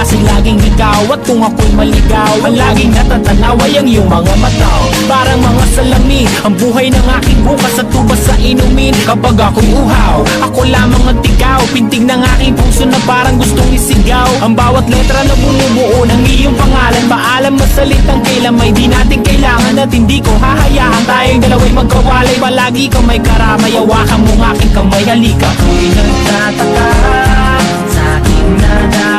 kasing laging ikaw. At kung ako'y maligaw, ang laging natatanaw ay ang iyong mga mata. Parang mga salami, ang buhay ng aking bukas at tubas sa inumin. Kapag ako'y uhaw, ako lamang ang tigaw. Pintig ng aking puso na parang gustong isigaw. Ang bawat letra na bumubuo ng iyong pangalan. Maalam masalitang kailan may di natin kailangan. At hindi ko hahayaan tayong dalawa'y magkawalay. Palagi ka may karamay, hawakan mong aking kamay, halika. Ako'y nagtataka sa aking nada.